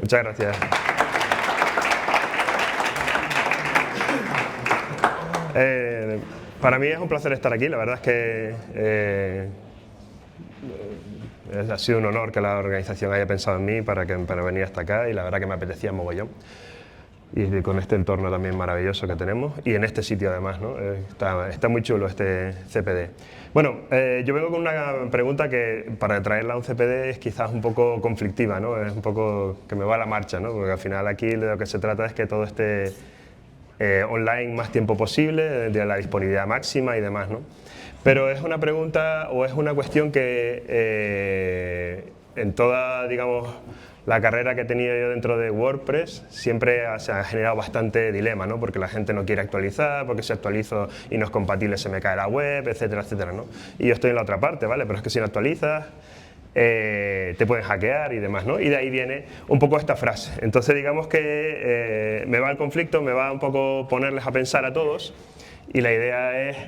Muchas gracias. Para mí es un placer estar aquí, la verdad es que ha sido un honor que la organización haya pensado en mí para venir hasta acá, y la verdad que me apetecía mogollón. Y con este entorno también maravilloso que tenemos, y en este sitio además, ¿no? Está muy chulo este CPD. Bueno, yo vengo con una pregunta que para traerla a un CPD es quizás un poco conflictiva, ¿no? Es un poco que me va a la marcha, ¿no? Porque al final aquí de lo que se trata es que todo esté online más tiempo posible, de la disponibilidad máxima y demás, ¿no? Pero es una pregunta o es una cuestión que en toda, digamos, la carrera que he tenido yo dentro de WordPress siempre se ha generado bastante dilema, ¿no? Porque la gente no quiere actualizar, porque si actualizo y no es compatible se me cae la web, etcétera, etcétera, ¿no? Y yo estoy en la otra parte, ¿vale? Pero es que si no actualizas te pueden hackear y demás, ¿no? Y de ahí viene un poco esta frase. Entonces digamos que me va el conflicto, me va un poco ponerles a pensar a todos, y la idea es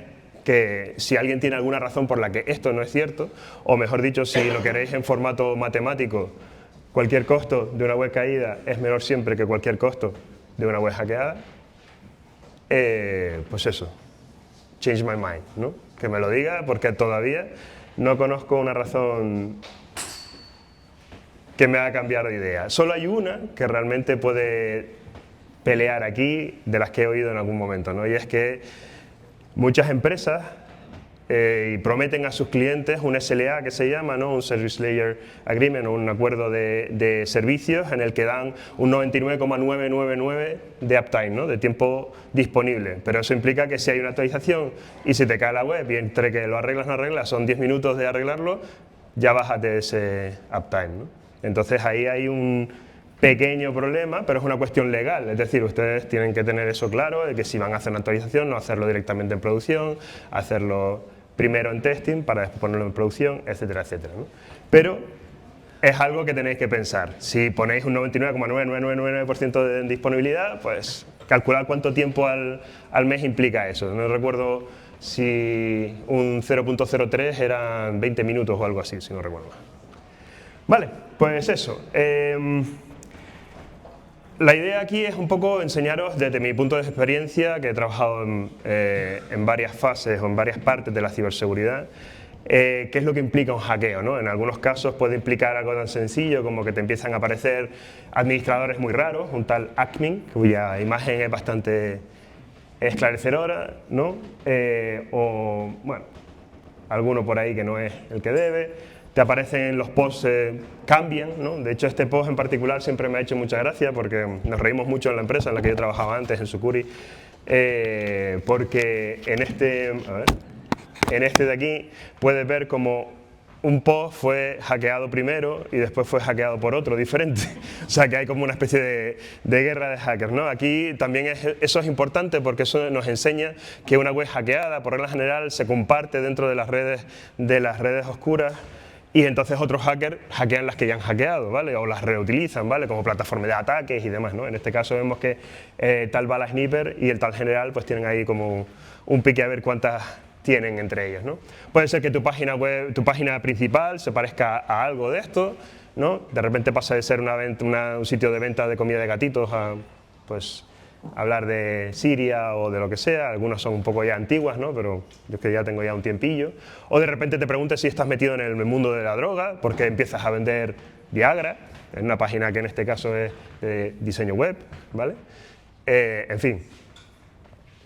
que si alguien tiene alguna razón por la que esto no es cierto, o mejor dicho, si lo queréis en formato matemático, cualquier costo de una web caída es menor siempre que cualquier costo de una web hackeada, pues eso, change my mind, ¿no? Que me lo diga, porque todavía no conozco una razón que me haga cambiar de idea. Solo hay una que realmente puede pelear aquí, de las que he oído en algún momento, ¿no? Y es que muchas empresas y prometen a sus clientes un SLA que se llama, ¿no? Un Service Layer Agreement, o un acuerdo de servicios en el que dan un 99,999 de uptime, ¿no? De tiempo disponible. Pero eso implica que si hay una actualización y se te cae la web y entre que lo arreglas o no arreglas son 10 minutos de arreglarlo, ya bájate ese uptime, ¿no? Entonces ahí hay un pequeño problema, pero es una cuestión legal, es decir, ustedes tienen que tener eso claro, de que si van a hacer una actualización, no hacerlo directamente en producción, hacerlo primero en testing para después ponerlo en producción, etcétera, etcétera, ¿no? Pero es algo que tenéis que pensar. Si ponéis un 99,9999% de disponibilidad, pues calcular cuánto tiempo al mes implica eso. No recuerdo si un 0.03 eran 20 minutos o algo así, si no recuerdo mal. Vale, pues eso. La idea aquí es un poco enseñaros desde mi punto de experiencia, que he trabajado en varias fases o en varias partes de la ciberseguridad, qué es lo que implica un hackeo, ¿no? En algunos casos puede implicar algo tan sencillo como que te empiezan a aparecer administradores muy raros, un tal admin, cuya imagen es bastante esclarecedora, ¿no? O, bueno, alguno por ahí que no es el que debe. Te aparecen los posts, cambian, ¿no? De hecho, este post en particular siempre me ha hecho mucha gracia porque nos reímos mucho en la empresa en la que yo trabajaba antes, en Sucuri, porque en este de aquí puedes ver como un post fue hackeado primero y después fue hackeado por otro diferente. O sea que hay como una especie de guerra de hackers, ¿no? Aquí también eso es importante porque eso nos enseña que una web hackeada, por regla general, se comparte dentro de las redes oscuras, y entonces otros hackers hackean las que ya han hackeado, ¿vale? O las reutilizan, ¿vale? Como plataforma de ataques y demás, ¿no? En este caso vemos que tal bala sniper y el tal general pues tienen ahí como un pique a ver cuántas tienen entre ellos, ¿no? Puede ser que tu página web, tu página principal se parezca a algo de esto, ¿no? De repente pasa de ser un sitio de venta de comida de gatitos a, pues, hablar de Siria o de lo que sea. Algunas son un poco ya antiguas, ¿no? Pero yo que ya tengo ya un tiempillo. O de repente te preguntes si estás metido en el mundo de la droga porque empiezas a vender Viagra, en una página que en este caso es de diseño web, ¿vale? En fin,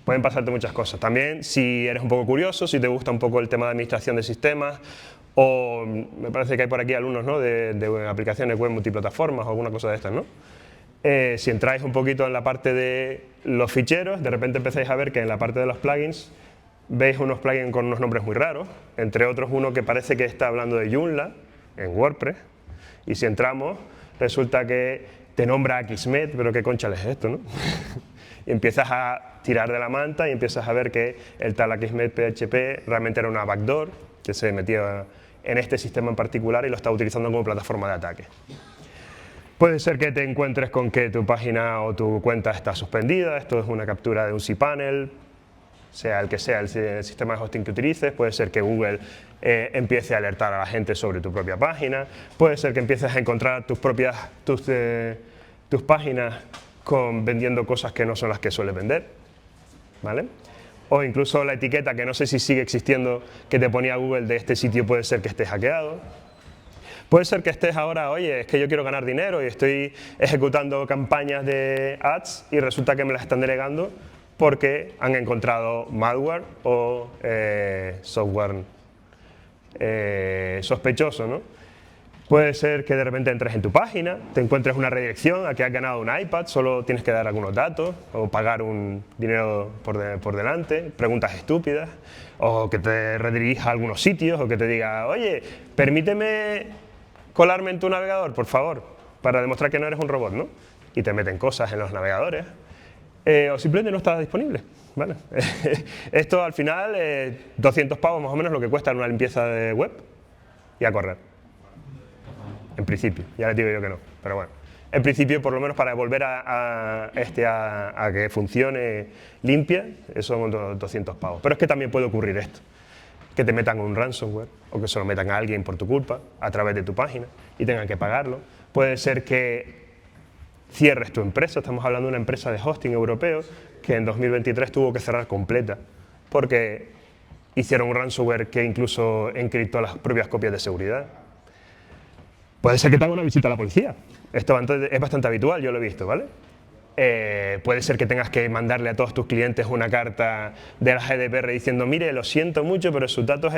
pueden pasarte muchas cosas. También, si eres un poco curioso, si te gusta un poco el tema de administración de sistemas, o me parece que hay por aquí alumnos, ¿no? de aplicaciones web multiplataformas o alguna cosa de estas, ¿no? Si entráis un poquito en la parte de los ficheros, de repente empezáis a ver que en la parte de los plugins veis unos plugins con unos nombres muy raros, entre otros uno que parece que está hablando de Joomla en WordPress, y si entramos resulta que te nombra Akismet, pero qué conchales es esto, ¿no? Y empiezas a tirar de la manta y empiezas a ver que el tal Akismet PHP realmente era una backdoor que se metía en este sistema en particular y lo está utilizando como plataforma de ataque. Puede ser que te encuentres con que tu página o tu cuenta está suspendida. Esto es una captura de un cPanel, sea el que sea el sistema de hosting que utilices. Puede ser que Google empiece a alertar a la gente sobre tu propia página. Puede ser que empieces a encontrar tus tus páginas vendiendo cosas que no son las que sueles vender, ¿vale? O incluso la etiqueta, que no sé si sigue existiendo, que te ponía Google de este sitio puede ser que esté hackeado. Puede ser que estés ahora, oye, es que yo quiero ganar dinero y estoy ejecutando campañas de ads y resulta que me las están denegando porque han encontrado malware o software sospechoso, ¿no? Puede ser que de repente entres en tu página, te encuentres una redirección a que has ganado un iPad, solo tienes que dar algunos datos o pagar un dinero por delante, preguntas estúpidas, o que te redirija a algunos sitios, o que te diga, oye, permíteme colarme en tu navegador, por favor, para demostrar que no eres un robot, ¿no? Y te meten cosas en los navegadores, o simplemente no está disponible, ¿vale? Esto al final, 200 pavos más o menos lo que cuesta en una limpieza de web y a correr. En principio, ya les digo yo que no, pero bueno. En principio, por lo menos para volver a que funcione limpia, eso son 200 pavos. Pero es que también puede ocurrir esto, que te metan un ransomware o que se lo metan a alguien por tu culpa, a través de tu página, y tengan que pagarlo. Puede ser que cierres tu empresa, estamos hablando de una empresa de hosting europeo que en 2023 tuvo que cerrar completa porque hicieron un ransomware que incluso encriptó las propias copias de seguridad. Puede ser que te haga una visita a la policía. Esto es bastante habitual, yo lo he visto, ¿vale? Puede ser que tengas que mandarle a todos tus clientes una carta de la GDPR diciendo, mire, lo siento mucho, pero sus datos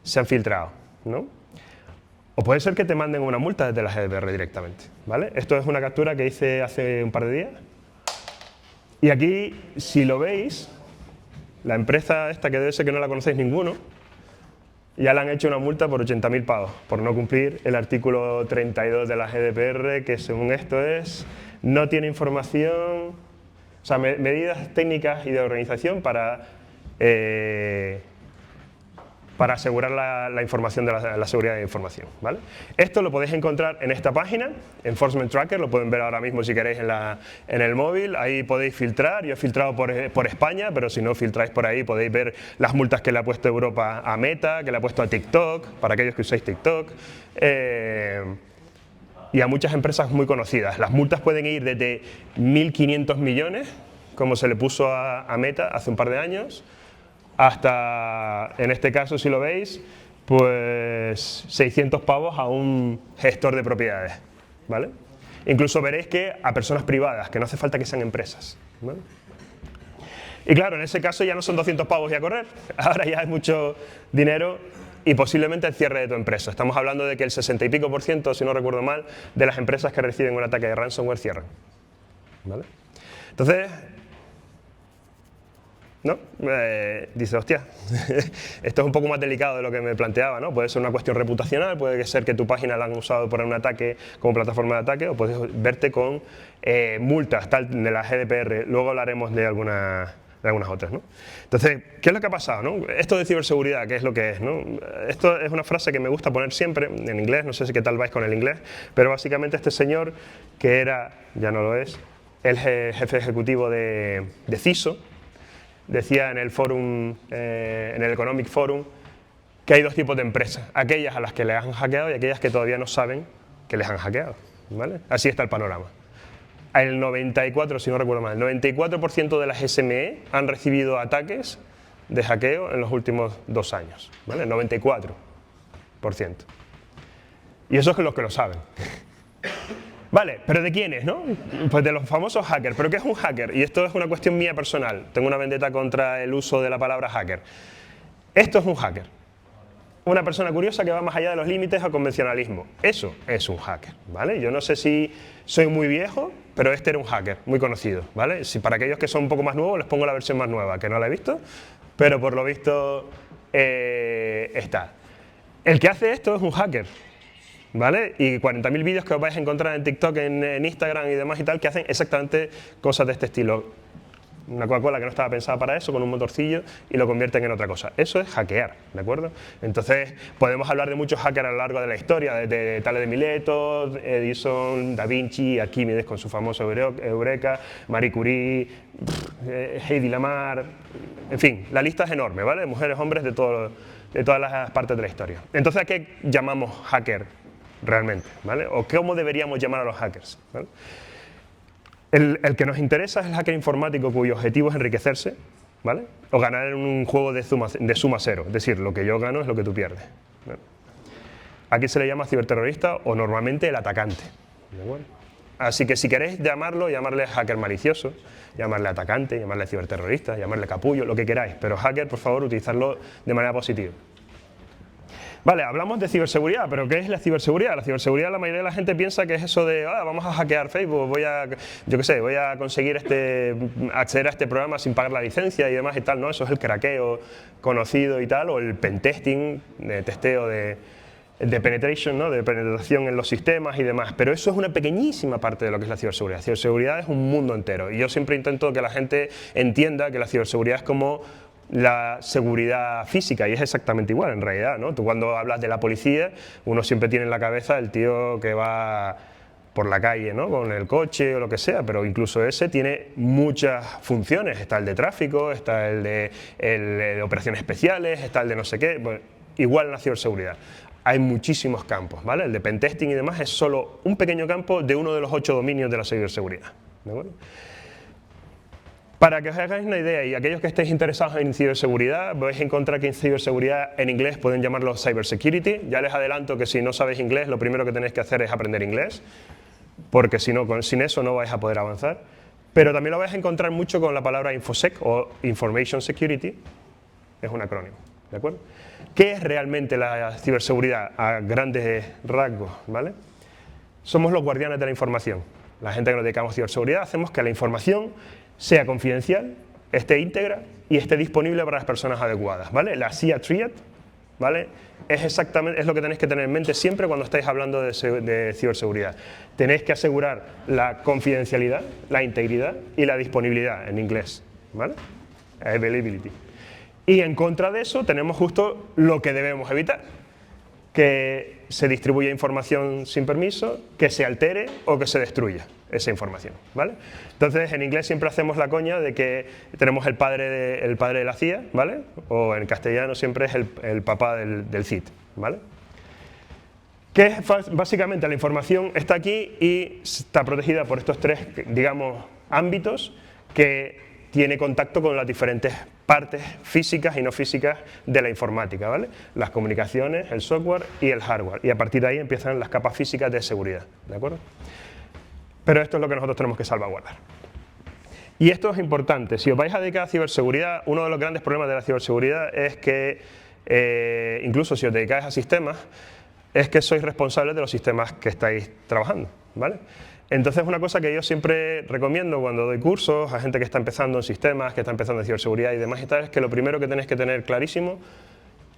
se han filtrado, ¿no? O puede ser que te manden una multa desde la GDPR directamente, ¿vale? Esto es una captura que hice hace un par de días. Y aquí, si lo veis, la empresa esta, que debe ser que no la conocéis ninguno, ya le han hecho una multa por 80.000 pavos por no cumplir el artículo 32 de la GDPR, que según esto no tiene información, o sea, medidas técnicas y de organización para asegurar la información de la seguridad de la información, ¿vale? Esto lo podéis encontrar en esta página, Enforcement Tracker, lo pueden ver ahora mismo si queréis en el móvil, ahí podéis filtrar. Yo he filtrado por España, pero si no filtráis por ahí podéis ver las multas que le ha puesto Europa a Meta, que le ha puesto a TikTok, para aquellos que usáis TikTok, y a muchas empresas muy conocidas. Las multas pueden ir desde 1.500 millones, como se le puso a Meta hace un par de años, hasta, en este caso, si lo veis, pues 600 pavos a un gestor de propiedades, ¿vale? Incluso veréis que a personas privadas, que no hace falta que sean empresas, ¿vale? Y claro, en ese caso ya no son 200 pavos y a correr, ahora ya es mucho dinero y posiblemente el cierre de tu empresa. Estamos hablando de que el 60 y pico %, si no recuerdo mal, de las empresas que reciben un ataque de ransomware cierran, ¿vale? Entonces, ¿no? Dice, hostia, esto es un poco más delicado de lo que me planteaba, ¿no? Puede ser una cuestión reputacional, puede ser que tu página la han usado por un ataque como plataforma de ataque, o puedes verte con multas tal de la GDPR. Luego hablaremos de algunas otras, ¿no? Entonces, ¿qué es lo que ha pasado, no? Esto de ciberseguridad, ¿qué es lo que es, no? Esto es una frase que me gusta poner siempre en inglés, no sé si qué tal vais con el inglés, pero básicamente este señor, que era, ya no lo es, el jefe ejecutivo de CISO, decía en el forum, en el Economic Forum, que hay dos tipos de empresas, aquellas a las que les han hackeado y aquellas que todavía no saben que les han hackeado, ¿vale? Así está el panorama. El 94, si no recuerdo mal, el 94% de las SME han recibido ataques de hackeo en los últimos 2 años, ¿vale? El 94%. Y eso es los que lo saben. Vale, pero ¿de quiénes, no? Pues de los famosos hackers. ¿Pero qué es un hacker? Y esto es una cuestión mía personal. Tengo una vendetta contra el uso de la palabra hacker. Esto es un hacker. Una persona curiosa que va más allá de los límites al convencionalismo. Eso es un hacker, ¿vale? Yo no sé si soy muy viejo, pero este era un hacker muy conocido, ¿vale? Si para aquellos que son un poco más nuevos les pongo la versión más nueva, que no la he visto, pero por lo visto está. El que hace esto es un hacker, ¿vale? Y 40.000 vídeos que os vais a encontrar en TikTok, en Instagram y demás y tal, que hacen exactamente cosas de este estilo. Una Coca-Cola que no estaba pensada para eso, con un motorcillo, y lo convierten en otra cosa. Eso es hackear, ¿de acuerdo? Entonces, podemos hablar de muchos hackers a lo largo de la historia, desde Tales de Mileto, Edison, Da Vinci, Arquímedes con su famoso Eureka, Marie Curie, Heidi Lamar, en fin, la lista es enorme, ¿vale? Mujeres, hombres de todas las partes de la historia. Entonces, ¿a qué llamamos hacker realmente, ¿vale? O cómo deberíamos llamar a los hackers, ¿vale? El que nos interesa es el hacker informático cuyo objetivo es enriquecerse, ¿vale? O ganar en un juego de suma cero, es decir, lo que yo gano es lo que tú pierdes, ¿vale? Aquí se le llama ciberterrorista o normalmente el atacante, ¿de acuerdo? Así que si queréis llamarle hacker malicioso, llamarle atacante, llamarle ciberterrorista, llamarle capullo, lo que queráis, pero hacker, por favor, utilizarlo de manera positiva. Vale, hablamos de ciberseguridad, pero ¿qué es la ciberseguridad? La ciberseguridad, la mayoría de la gente piensa que es eso de vamos a hackear Facebook, voy a conseguir acceder a este programa sin pagar la licencia y demás y tal, ¿no? Eso es el craqueo conocido y tal, o el pentesting, de testeo de penetration, ¿no? De penetración en los sistemas y demás, pero eso es una pequeñísima parte de lo que es la ciberseguridad. La ciberseguridad es un mundo entero y yo siempre intento que la gente entienda que la ciberseguridad es como la seguridad física y es exactamente igual en realidad, ¿no? Tú cuando hablas de la policía, uno siempre tiene en la cabeza el tío que va por la calle, ¿no? Con el coche o lo que sea, pero incluso ese tiene muchas funciones. Está el de tráfico, está el de operaciones especiales, está el de no sé qué. Bueno, igual en la ciberseguridad. Hay muchísimos campos, ¿vale? El de pentesting y demás es solo un pequeño campo de uno de los 8 dominios de la ciberseguridad, ¿de acuerdo? Para que os hagáis una idea, y aquellos que estéis interesados en ciberseguridad, vais a encontrar que en ciberseguridad en inglés pueden llamarlo cybersecurity. Ya les adelanto que si no sabéis inglés, lo primero que tenéis que hacer es aprender inglés, porque si no, sin eso no vais a poder avanzar. Pero también lo vais a encontrar mucho con la palabra InfoSec o Information Security, es un acrónimo, ¿de acuerdo? ¿Qué es realmente la ciberseguridad a grandes rasgos, ¿vale? Somos los guardianes de la información. La gente que nos dedicamos a ciberseguridad hacemos que la información sea confidencial, esté íntegra y esté disponible para las personas adecuadas, ¿vale? La CIA Triad, ¿vale? Es lo que tenéis que tener en mente siempre cuando estáis hablando de ciberseguridad. Tenéis que asegurar la confidencialidad, la integridad y la disponibilidad en inglés, ¿vale? Availability. Y en contra de eso tenemos justo lo que debemos evitar, que se distribuya información sin permiso, que se altere o que se destruya esa información, ¿vale? Entonces en inglés siempre hacemos la coña de que tenemos el padre de la CIA, ¿vale? O en castellano siempre es el papá del CID, ¿vale? Que es básicamente la información está aquí y está protegida por estos tres, digamos, ámbitos que tiene contacto con las diferentes partes físicas y no físicas de la informática, ¿vale? Las comunicaciones, el software y el hardware. Y a partir de ahí empiezan las capas físicas de seguridad, ¿de acuerdo? Pero esto es lo que nosotros tenemos que salvaguardar. Y esto es importante. Si os vais a dedicar a ciberseguridad, uno de los grandes problemas de la ciberseguridad es que, incluso si os dedicáis a sistemas, es que sois responsables de los sistemas que estáis trabajando, ¿vale? Entonces una cosa que yo siempre recomiendo cuando doy cursos a gente que está empezando en sistemas, que está empezando en ciberseguridad y demás y tal, es que lo primero que tenéis que tener clarísimo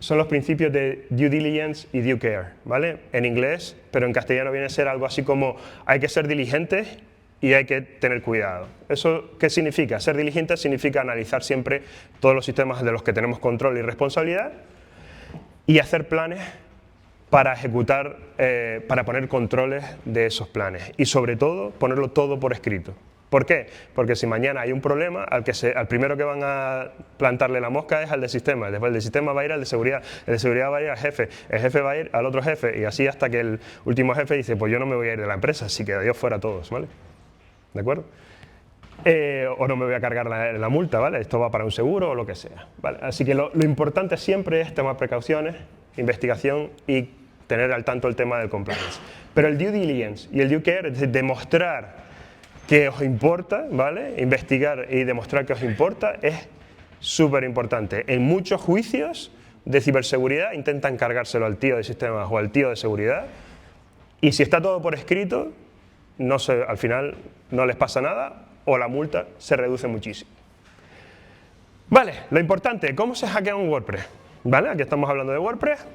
son los principios de due diligence y due care, ¿vale? En inglés, pero en castellano viene a ser algo así como hay que ser diligentes y hay que tener cuidado. ¿Eso qué significa? Ser diligente significa analizar siempre todos los sistemas de los que tenemos control y responsabilidad y hacer planes para ejecutar, para poner controles de esos planes y sobre todo ponerlo todo por escrito. ¿Por qué? Porque si mañana hay un problema, al primero que van a plantarle la mosca es al del sistema, después el del sistema va a ir al de seguridad, el de seguridad va a ir al jefe, el jefe va a ir al otro jefe y así hasta que el último jefe dice pues yo no me voy a ir de la empresa, así que adiós fuera todos, ¿vale? ¿De acuerdo? O no me voy a cargar la multa, ¿vale? Esto va para un seguro o lo que sea, ¿vale? Así que lo importante siempre es tomar precauciones, investigación y tener al tanto el tema del compliance. Pero el due diligence y el due care es demostrar que os importa, ¿vale? Investigar y demostrar que os importa es súper importante. En muchos juicios de ciberseguridad intentan cargárselo al tío de sistemas o al tío de seguridad y si está todo por escrito, al final no les pasa nada o la multa se reduce muchísimo. Vale, lo importante, ¿cómo se hackea un WordPress? ¿Vale? Aquí estamos hablando de WordPress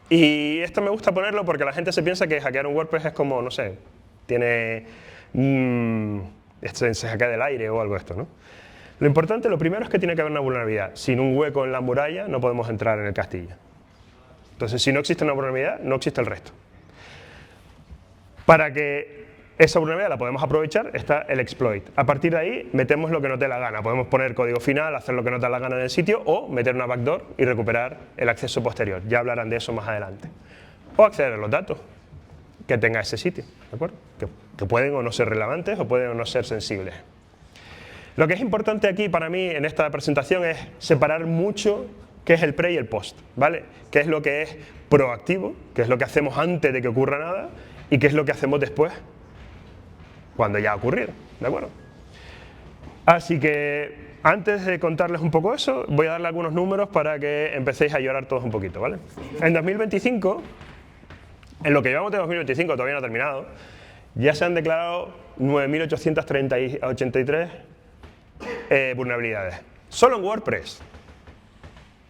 y esto me gusta ponerlo porque la gente se piensa que hackear un WordPress es como, no sé, tiene... se hackea del aire o algo de esto, ¿no? Lo importante, lo primero es que tiene que haber una vulnerabilidad. Sin un hueco en la muralla no podemos entrar en el castillo. Entonces, si no existe una vulnerabilidad, no existe el resto. Para que esa vulnerabilidad la podemos aprovechar, está el exploit. A partir de ahí, metemos lo que nos dé la gana. Podemos poner código final, hacer lo que nos dé la gana en el sitio o meter una backdoor y recuperar el acceso posterior. Ya hablarán de eso más adelante. O acceder a los datos. que tenga ese sitio, ¿de acuerdo? Que pueden o no ser relevantes o pueden o no ser sensibles. Lo que es importante aquí para mí en esta presentación es separar mucho qué es el pre y el post, ¿vale? Qué es lo que es proactivo, qué es lo que hacemos antes de que ocurra nada y qué es lo que hacemos después, cuando ya ha ocurrido, ¿de acuerdo? Así que antes de contarles un poco eso, voy a darle algunos números para que empecéis a llorar todos un poquito, ¿vale? En 2025, en lo que llevamos de 2025, todavía no ha terminado, ya se han declarado 9.883 vulnerabilidades. Solo en WordPress.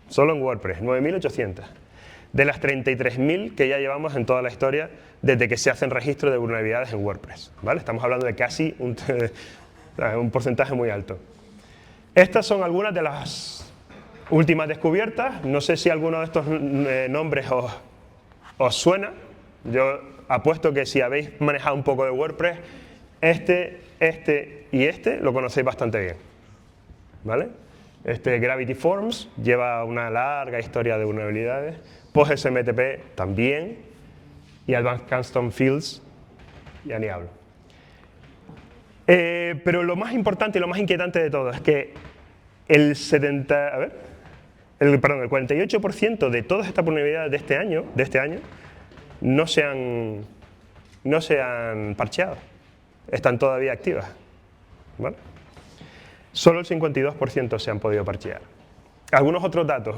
Solo en WordPress, 9.800. De las 33.000 que ya llevamos en toda la historia desde que se hacen registros de vulnerabilidades en WordPress, ¿vale? Estamos hablando de casi un porcentaje muy alto. Estas son algunas de las últimas descubiertas. No sé si alguno de estos nombres os suena. Yo apuesto que si habéis manejado un poco de WordPress, este y este lo conocéis bastante bien, ¿vale? Gravity Forms lleva una larga historia de vulnerabilidades, PostSMTP también, y Advanced Custom Fields, ya ni hablo. Pero lo más importante y lo más inquietante de todo es que el 48% de todas estas vulnerabilidades de este año no se han parcheado, están todavía activas, ¿vale? Solo el 52% se han podido parchear. Algunos otros datos.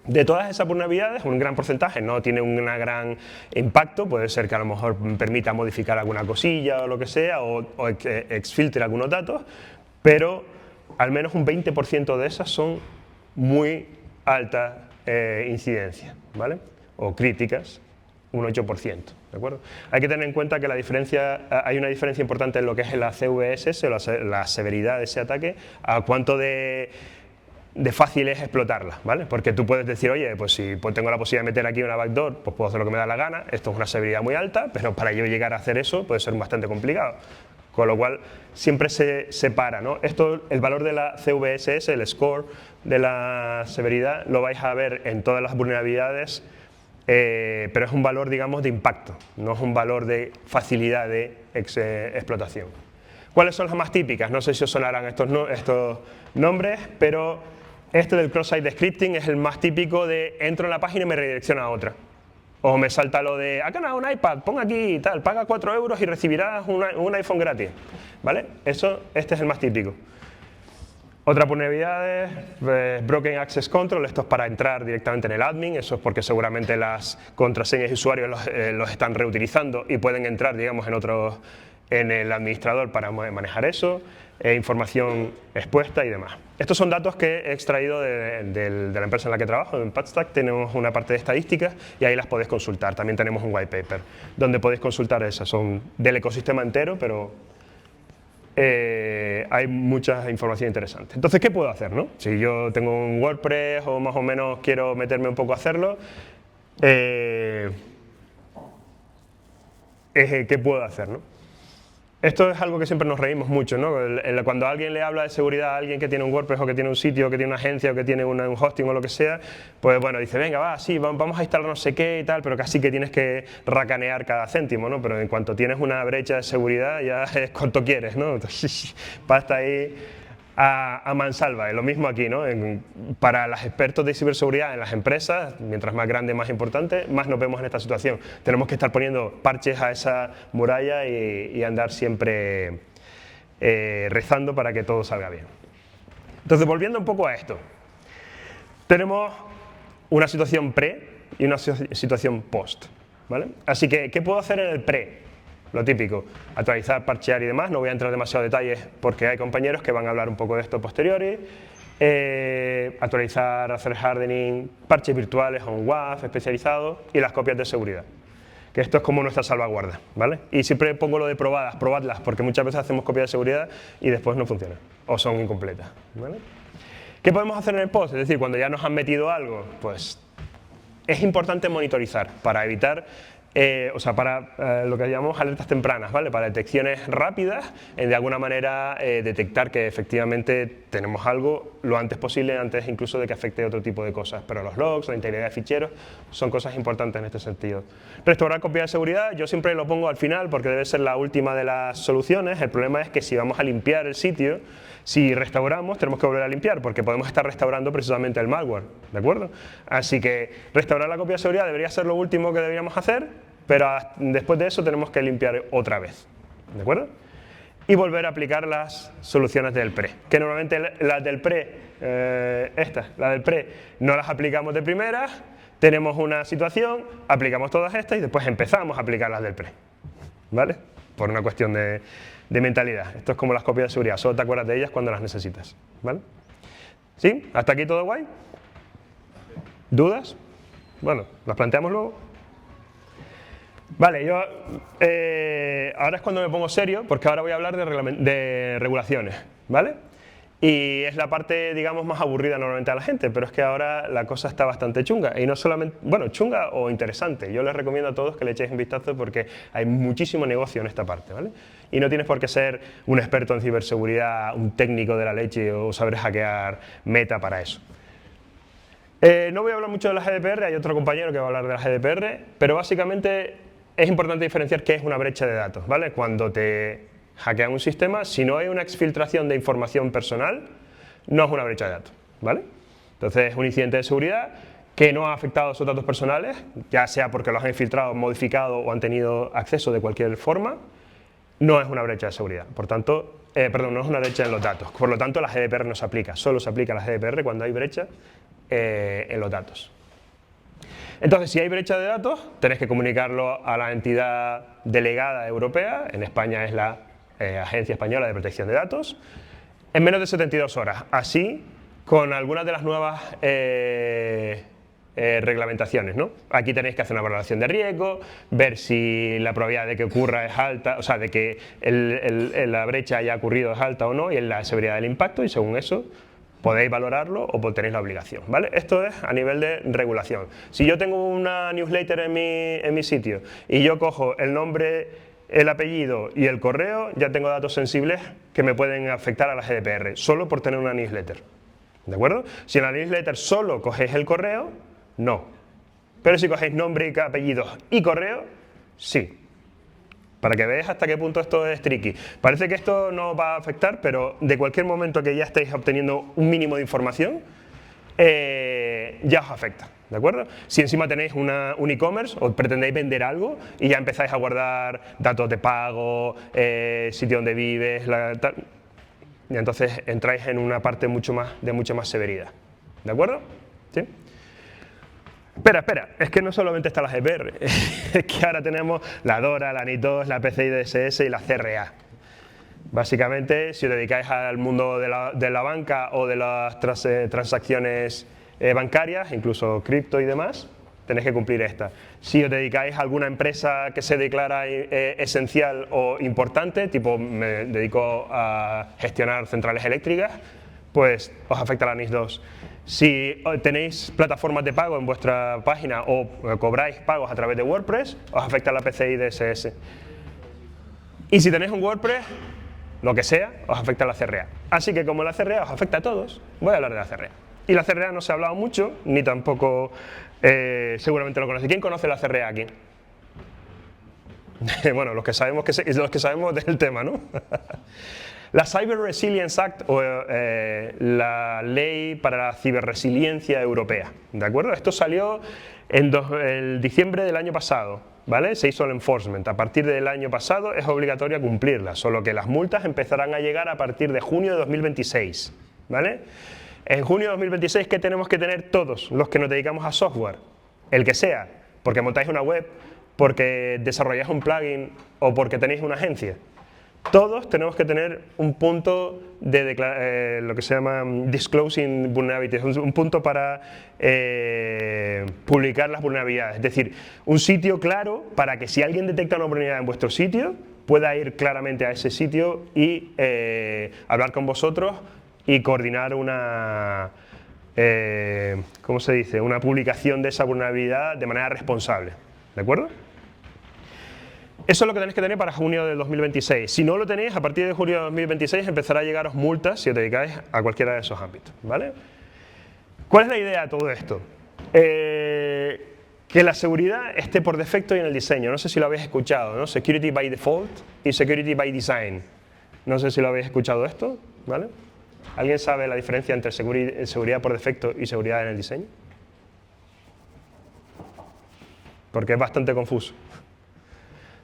De todas esas vulnerabilidades, un gran porcentaje no tiene un gran impacto, puede ser que a lo mejor permita modificar alguna cosilla o lo que sea, o exfiltre algunos datos, pero al menos un 20% de esas son muy alta incidencia, ¿vale? O críticas, un 8%, ¿de acuerdo? Hay que tener en cuenta que hay una diferencia importante en lo que es la CVSS, o la severidad de ese ataque, a cuánto de fácil es explotarla, ¿vale? Porque tú puedes decir, oye, pues si tengo la posibilidad de meter aquí una backdoor, pues puedo hacer lo que me da la gana, esto es una severidad muy alta, pero para yo llegar a hacer eso puede ser bastante complicado. Con lo cual, siempre se separa, ¿no? El valor de la CVSS, el score de la severidad, lo vais a ver en todas las vulnerabilidades, pero es un valor, digamos, de impacto, no es un valor de facilidad de explotación. ¿Cuáles son las más típicas? No sé si os sonarán estos nombres, pero este del cross-site scripting es el más típico de entro en la página y me redirecciona a otra. O me salta lo de, acá no, un iPad, pon aquí y tal, paga 4 euros y recibirás un iPhone gratis, ¿vale? Este es el más típico. Otras vulnerabilidades, Broken Access Control, esto es para entrar directamente en el admin, eso es porque seguramente las contraseñas de usuarios los están reutilizando y pueden entrar, digamos, en el administrador para manejar eso, información expuesta y demás. Estos son datos que he extraído de la empresa en la que trabajo, en Patchstack. Tenemos una parte de estadísticas y ahí las podéis consultar. También tenemos un white paper donde podéis consultar esas. Son del ecosistema entero, pero hay mucha información interesante. Entonces, ¿qué puedo hacer, no? Si yo tengo un WordPress o más o menos quiero meterme un poco a hacerlo, ¿qué puedo hacer, no? Esto es algo que siempre nos reímos mucho, ¿no? Cuando alguien le habla de seguridad a alguien que tiene un WordPress o que tiene un sitio, o que tiene una agencia o que tiene un hosting o lo que sea, pues bueno, dice, venga, va, sí, vamos a instalar no sé qué y tal, pero casi que tienes que racanear cada céntimo, ¿no? Pero en cuanto tienes una brecha de seguridad ya es cuanto quieres, ¿no? Basta ahí a mansalva. Es lo mismo aquí, ¿no? Para los expertos de ciberseguridad en las empresas, mientras más grande, más importante, más nos vemos en esta situación. Tenemos que estar poniendo parches a esa muralla y andar siempre rezando para que todo salga bien. Entonces, volviendo un poco a esto, tenemos una situación pre y una situación post, ¿vale? Así que, ¿qué puedo hacer en el pre? Lo típico, actualizar, parchear y demás. No voy a entrar en demasiados detalles porque hay compañeros que van a hablar un poco de esto posteriori. Actualizar, hacer hardening, parches virtuales on WAF especializados y las copias de seguridad. Que esto es como nuestra salvaguarda, ¿vale? Y siempre pongo lo de probadlas, porque muchas veces hacemos copias de seguridad y después no funcionan o son incompletas, ¿vale? ¿Qué podemos hacer en el post? Es decir, cuando ya nos han metido algo, pues es importante monitorizar para evitar o sea, para lo que llamamos alertas tempranas, ¿vale? Para detecciones rápidas, de alguna manera detectar que efectivamente tenemos algo lo antes posible, antes incluso de que afecte otro tipo de cosas. Pero los logs, la integridad de ficheros, son cosas importantes en este sentido. Restaurar copia de seguridad, yo siempre lo pongo al final porque debe ser la última de las soluciones. El problema es que si vamos a limpiar el sitio, si restauramos, tenemos que volver a limpiar porque podemos estar restaurando precisamente el malware, ¿de acuerdo? Así que restaurar la copia de seguridad debería ser lo último que deberíamos hacer, pero después de eso tenemos que limpiar otra vez, ¿de acuerdo? Y volver a aplicar las soluciones del pre, que normalmente las del pre, la del pre, no las aplicamos de primera, tenemos una situación, aplicamos todas estas y después empezamos a aplicar las del pre, ¿vale? Por una cuestión de mentalidad. Esto es como las copias de seguridad, solo te acuerdas de ellas cuando las necesitas, ¿vale? ¿Sí? ¿Hasta aquí todo guay? ¿Dudas? Bueno, las planteamos luego. Vale, yo ahora es cuando me pongo serio, porque ahora voy a hablar de regulaciones, ¿vale? Y es la parte, digamos, más aburrida normalmente a la gente, pero es que ahora la cosa está bastante chunga, y no solamente, bueno, chunga o interesante. Yo les recomiendo a todos que le echéis un vistazo porque hay muchísimo negocio en esta parte, ¿vale? Y no tienes por qué ser un experto en ciberseguridad, un técnico de la leche o saber hackear Meta para eso. No voy a hablar mucho de la GDPR, hay otro compañero que va a hablar de la GDPR, pero básicamente es importante diferenciar qué es una brecha de datos, ¿vale? Cuando te hackean un sistema, si no hay una exfiltración de información personal, no es una brecha de datos, ¿vale? Entonces es un incidente de seguridad que no ha afectado a esos datos personales, ya sea porque los han infiltrado, modificado o han tenido acceso de cualquier forma, no es una brecha de seguridad. Por tanto, no es una brecha en los datos. Por lo tanto, la GDPR no se aplica, solo se aplica la GDPR cuando hay brecha en los datos. Entonces, si hay brecha de datos, tenéis que comunicarlo a la entidad delegada europea, en España es la Agencia Española de Protección de Datos, en menos de 72 horas. Así, con algunas de las nuevas reglamentaciones, ¿no? Aquí tenéis que hacer una valoración de riesgo, ver si la probabilidad de que ocurra es alta, o sea, de que la brecha haya ocurrido es alta o no, y en la severidad del impacto, y según eso podéis valorarlo o tenéis la obligación, ¿vale? Esto es a nivel de regulación. Si yo tengo una newsletter en mi sitio y yo cojo el nombre, el apellido y el correo, ya tengo datos sensibles que me pueden afectar a la GDPR, solo por tener una newsletter, ¿de acuerdo? Si en la newsletter solo cogéis el correo, no. Pero si cogéis nombre, apellido y correo, sí. Para que veáis hasta qué punto esto es tricky. Parece que esto no va a afectar, pero de cualquier momento que ya estéis obteniendo un mínimo de información, ya os afecta, ¿de acuerdo? Si encima tenéis un e-commerce o pretendéis vender algo y ya empezáis a guardar datos de pago, sitio donde vives, y entonces entráis en una parte de mucha más severidad, ¿de acuerdo? ¿Sí? Espera, es que no solamente está la GDPR, es que ahora tenemos la DORA, la NIS2, la PCI DSS y la CRA. Básicamente, si os dedicáis al mundo de la banca o de las transacciones bancarias, incluso cripto y demás, tenéis que cumplir esta. Si os dedicáis a alguna empresa que se declara esencial o importante, tipo me dedico a gestionar centrales eléctricas, pues os afecta la NIS2. Si tenéis plataformas de pago en vuestra página o cobráis pagos a través de WordPress, os afecta la PCI DSS. Y si tenéis un WordPress, lo que sea, os afecta la CRA. Así que como la CRA os afecta a todos, voy a hablar de la CRA. Y la CRA no se ha hablado mucho, ni tampoco seguramente lo conocéis. ¿Quién conoce la CRA aquí? Bueno, los que sabemos del tema, ¿no? La Cyber Resilience Act, o la Ley para la Ciberresiliencia Europea, ¿de acuerdo? Esto salió en diciembre del año pasado, ¿vale? Se hizo el enforcement. A partir del año pasado es obligatorio cumplirla, solo que las multas empezarán a llegar a partir de junio de 2026, ¿vale? En junio de 2026, ¿qué tenemos que tener todos los que nos dedicamos a software? El que sea, porque montáis una web, porque desarrolláis un plugin o porque tenéis una agencia. Todos tenemos que tener un punto de lo que se llama disclosing vulnerabilities, un punto para publicar las vulnerabilidades. Es decir, un sitio claro para que si alguien detecta una vulnerabilidad en vuestro sitio, pueda ir claramente a ese sitio y hablar con vosotros y coordinar ¿cómo se dice? Una publicación de esa vulnerabilidad de manera responsable. ¿De acuerdo? Eso es lo que tenéis que tener para junio de 2026. Si no lo tenéis, a partir de junio de 2026 empezará a llegaros multas si os dedicáis a cualquiera de esos ámbitos, ¿vale? ¿Cuál es la idea de todo esto? Que la seguridad esté por defecto y en el diseño. No sé si lo habéis escuchado, ¿no? Security by default y security by design. No sé si lo habéis escuchado esto, ¿vale? ¿Alguien sabe la diferencia entre seguridad por defecto y seguridad en el diseño? Porque es bastante confuso.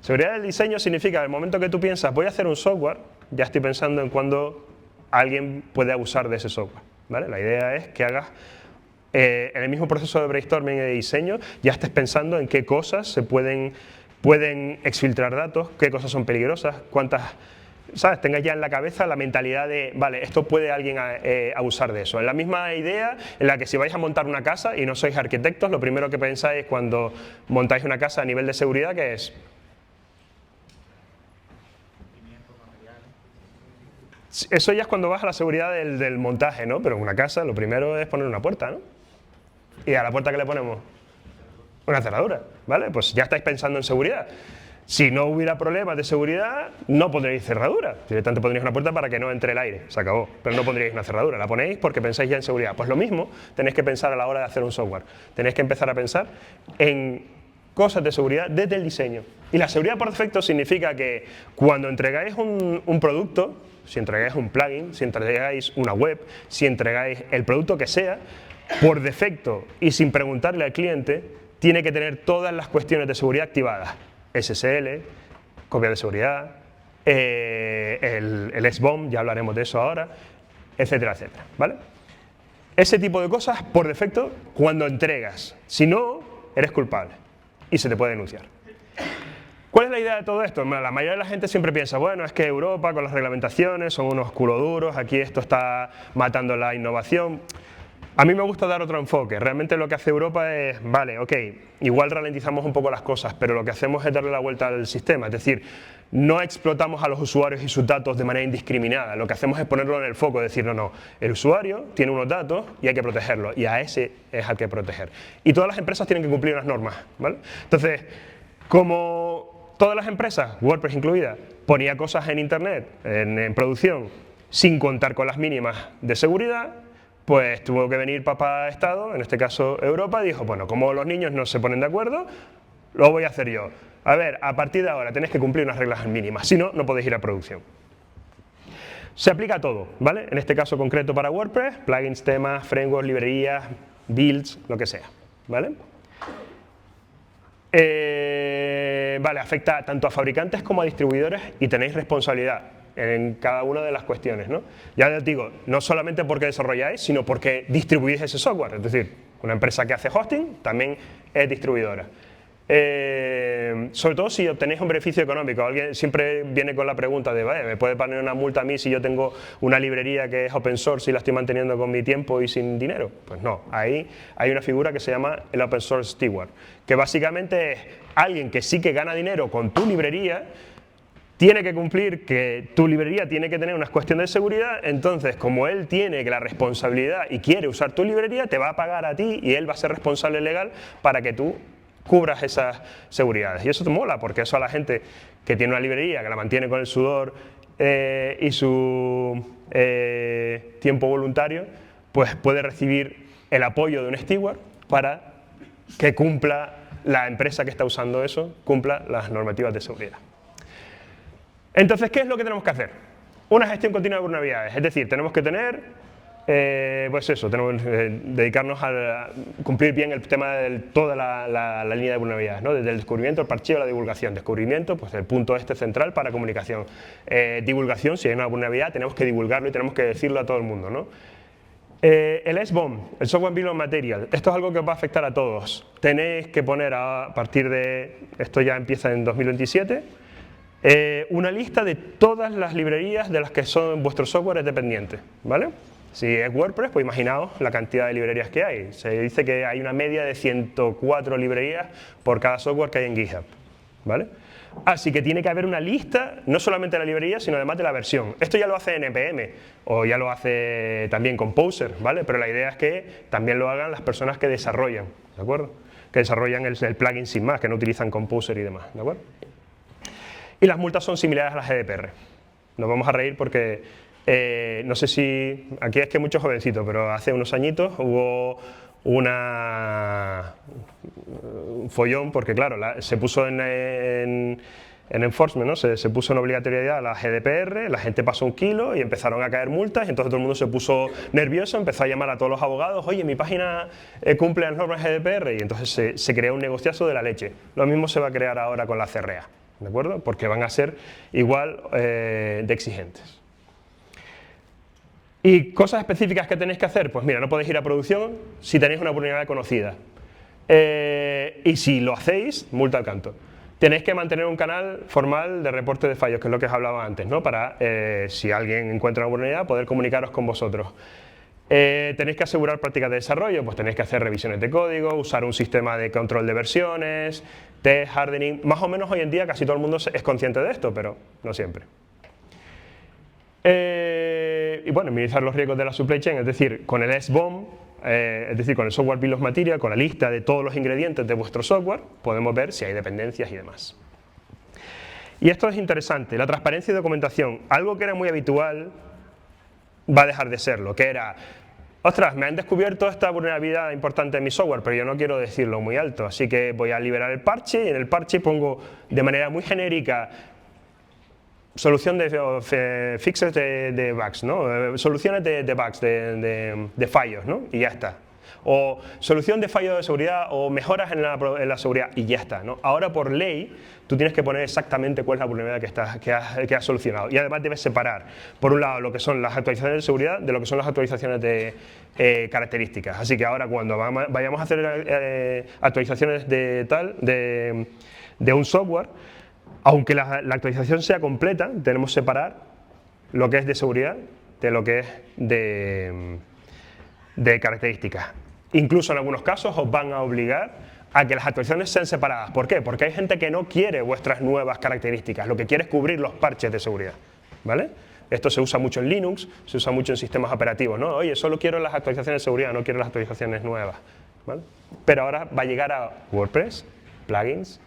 Seguridad del diseño significa, el momento que tú piensas, voy a hacer un software, ya estoy pensando en cuándo alguien puede abusar de ese software, ¿vale? La idea es que hagas, en el mismo proceso de brainstorming y de diseño, ya estés pensando en qué cosas se pueden exfiltrar datos, qué cosas son peligrosas, cuántas, ¿sabes? Tengas ya en la cabeza la mentalidad de, vale, esto puede alguien abusar de eso. Es la misma idea en la que si vais a montar una casa y no sois arquitectos, lo primero que pensáis cuando montáis una casa a nivel de seguridad, que es... Eso ya es cuando vas a la seguridad del montaje, ¿no? Pero en una casa lo primero es poner una puerta, ¿no? ¿Y a la puerta qué le ponemos? Una cerradura, ¿vale? Pues ya estáis pensando en seguridad. Si no hubiera problemas de seguridad, no pondréis cerradura. Directamente pondréis una puerta para que no entre el aire, se acabó. Pero no pondréis una cerradura, la ponéis porque pensáis ya en seguridad. Pues lo mismo tenéis que pensar a la hora de hacer un software. Tenéis que empezar a pensar en cosas de seguridad desde el diseño. Y la seguridad por defecto significa que cuando entregáis un producto, si entregáis un plugin, si entregáis una web, si entregáis el producto que sea, por defecto y sin preguntarle al cliente, tiene que tener todas las cuestiones de seguridad activadas. SSL, copia de seguridad, el SBOM, ya hablaremos de eso ahora, etcétera, etcétera, ¿vale? Ese tipo de cosas, por defecto, cuando entregas. Si no, eres culpable y se te puede denunciar. ¿Cuál es la idea de todo esto? Bueno, la mayoría de la gente siempre piensa, bueno, es que Europa con las reglamentaciones son unos culoduros, aquí esto está matando la innovación. A mí me gusta dar otro enfoque. Realmente lo que hace Europa es, vale, ok, igual ralentizamos un poco las cosas, pero lo que hacemos es darle la vuelta al sistema. Es decir, no explotamos a los usuarios y sus datos de manera indiscriminada. Lo que hacemos es ponerlo en el foco, decir, no, el usuario tiene unos datos y hay que protegerlo, y a ese es al que proteger. Y todas las empresas tienen que cumplir unas normas, ¿vale? Entonces, como todas las empresas, WordPress incluida, ponía cosas en Internet, en producción, sin contar con las mínimas de seguridad, pues tuvo que venir papá Estado, en este caso Europa, y dijo, bueno, como los niños no se ponen de acuerdo, lo voy a hacer yo. A ver, a partir de ahora tenéis que cumplir unas reglas mínimas, si no, no podéis ir a producción. Se aplica a todo, ¿vale? En este caso concreto para WordPress, plugins, temas, frameworks, librerías, builds, lo que sea, ¿vale? Vale, afecta tanto a fabricantes como a distribuidores y tenéis responsabilidad en cada una de las cuestiones, ¿no? Ya os digo, no solamente porque desarrolláis, sino porque distribuís ese software. Es decir, una empresa que hace hosting también es distribuidora. Sobre todo si obtenéis un beneficio económico. Alguien siempre viene con la pregunta de, vale, ¿me puede poner una multa a mí si yo tengo una librería que es open source y la estoy manteniendo con mi tiempo y sin dinero? Pues no, ahí hay una figura que se llama el Open Source Steward, que básicamente es alguien que sí que gana dinero con tu librería, tiene que cumplir que tu librería tiene que tener unas cuestiones de seguridad, entonces como él tiene la responsabilidad y quiere usar tu librería, te va a pagar a ti y él va a ser responsable legal para que tú cubras esas seguridades. Y eso te mola, porque eso a la gente que tiene una librería, que la mantiene con el sudor y su tiempo voluntario, pues puede recibir el apoyo de un steward para que cumpla la empresa que está usando eso, cumpla las normativas de seguridad. Entonces, ¿qué es lo que tenemos que hacer? Una gestión continua de vulnerabilidades, es decir, tenemos que tener, pues eso, tenemos que dedicarnos a cumplir bien el tema de toda la línea de vulnerabilidades, ¿no? Desde el descubrimiento, el parcheo, la divulgación. Descubrimiento, pues el punto central para comunicación. Divulgación, si hay una vulnerabilidad, tenemos que divulgarlo y tenemos que decirlo a todo el mundo, ¿no? El SBOM, el Software Bill of Material, esto es algo que os va a afectar a todos. Tenéis que poner a partir de, esto ya empieza en 2027, una lista de todas las librerías de las que son vuestros software dependientes, ¿vale? Si es WordPress, pues imaginaos la cantidad de librerías que hay. Se dice que hay una media de 104 librerías por cada software que hay en GitHub, ¿vale? Así que tiene que haber una lista, no solamente de la librería, sino además de la versión. Esto ya lo hace NPM, o ya lo hace también Composer, ¿vale? Pero la idea es que también lo hagan las personas que desarrollan, ¿de acuerdo? Que desarrollan el plugin sin más, que no utilizan Composer y demás, ¿de acuerdo? Y las multas son similares a las GDPR. Nos vamos a reír porque no sé si, aquí es que mucho jovencito, pero hace unos añitos hubo un follón porque claro, se puso en enforcement, ¿no? Se puso en obligatoriedad la GDPR, la gente pasó 1 kilo y empezaron a caer multas y entonces todo el mundo se puso nervioso, empezó a llamar a todos los abogados, oye, mi página cumple las normas GDPR, y entonces se creó un negociazo de la leche. Lo mismo se va a crear ahora con la CRA, ¿de acuerdo? Porque van a ser igual de exigentes. ¿Y cosas específicas que tenéis que hacer? Pues mira, no podéis ir a producción si tenéis una vulnerabilidad conocida. Y si lo hacéis, multa al canto. Tenéis que mantener un canal formal de reporte de fallos, que es lo que os hablaba antes, ¿no? Para, si alguien encuentra una vulnerabilidad, poder comunicaros con vosotros. Tenéis que asegurar prácticas de desarrollo, pues tenéis que hacer revisiones de código, usar un sistema de control de versiones, test, hardening. Más o menos hoy en día casi todo el mundo es consciente de esto, pero no siempre. Y bueno, minimizar los riesgos de la supply chain, es decir, con el SBOM, es decir, con el software bill of material, con la lista de todos los ingredientes de vuestro software, podemos ver si hay dependencias y demás. Y esto es interesante, la transparencia y documentación, algo que era muy habitual va a dejar de serlo, que era, ostras, me han descubierto esta vulnerabilidad importante en mi software, pero yo no quiero decirlo muy alto, así que voy a liberar el parche y en el parche pongo de manera muy genérica solución de fixes de bugs, ¿no? Soluciones de bugs, de fallos, ¿no? Y ya está. O solución de fallos de seguridad o mejoras en la seguridad y ya está, ¿no? Ahora por ley tú tienes que poner exactamente cuál es la vulnerabilidad que has solucionado y además debes separar, por un lado, lo que son las actualizaciones de seguridad de lo que son las actualizaciones de características. Así que ahora cuando vayamos a hacer actualizaciones de un software, aunque la actualización sea completa, tenemos que separar lo que es de seguridad de lo que es de características. Incluso en algunos casos os van a obligar a que las actualizaciones sean separadas. ¿Por qué? Porque hay gente que no quiere vuestras nuevas características, lo que quiere es cubrir los parches de seguridad, ¿vale? Esto se usa mucho en Linux, se usa mucho en sistemas operativos, ¿no? Oye, solo quiero las actualizaciones de seguridad, no quiero las actualizaciones nuevas, ¿vale? Pero ahora va a llegar a WordPress, plugins,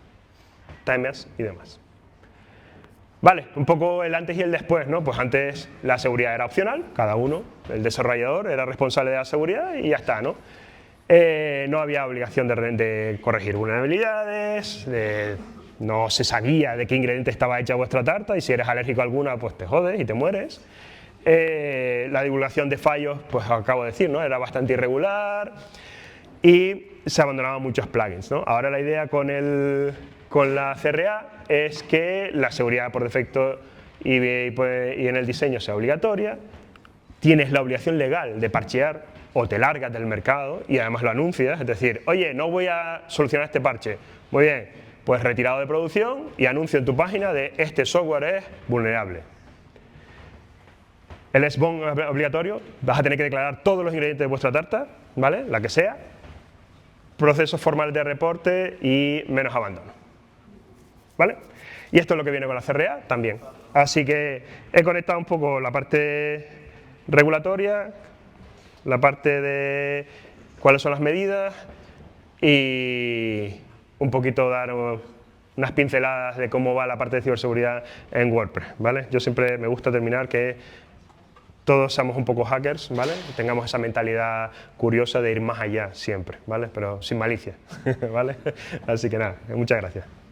timers y demás. Vale, un poco el antes y el después, ¿no? Pues antes la seguridad era opcional, cada uno, el desarrollador era responsable de la seguridad y ya está, ¿no? No había obligación de corregir vulnerabilidades, no se sabía de qué ingrediente estaba hecha vuestra tarta y si eres alérgico a alguna, pues te jodes y te mueres. La divulgación de fallos, pues acabo de decir, ¿no? Era bastante irregular y se abandonaban muchos plugins, ¿no? Ahora la idea con la CRA es que la seguridad por defecto y en el diseño sea obligatoria, tienes la obligación legal de parchear o te largas del mercado y además lo anuncias, es decir, oye, no voy a solucionar este parche, muy bien, pues retirado de producción y anuncio en tu página de este software es vulnerable. El SBOM obligatorio, vas a tener que declarar todos los ingredientes de vuestra tarta, ¿vale? La que sea, procesos formales de reporte y menos abandono. ¿Vale? Y esto es lo que viene con la CRA también. Así que he conectado un poco la parte regulatoria, la parte de cuáles son las medidas y un poquito dar unas pinceladas de cómo va la parte de ciberseguridad en WordPress, ¿vale? Yo siempre me gusta terminar que todos seamos un poco hackers, ¿vale? Tengamos esa mentalidad curiosa de ir más allá siempre, ¿vale? Pero sin malicia, ¿vale? Así que nada, muchas gracias.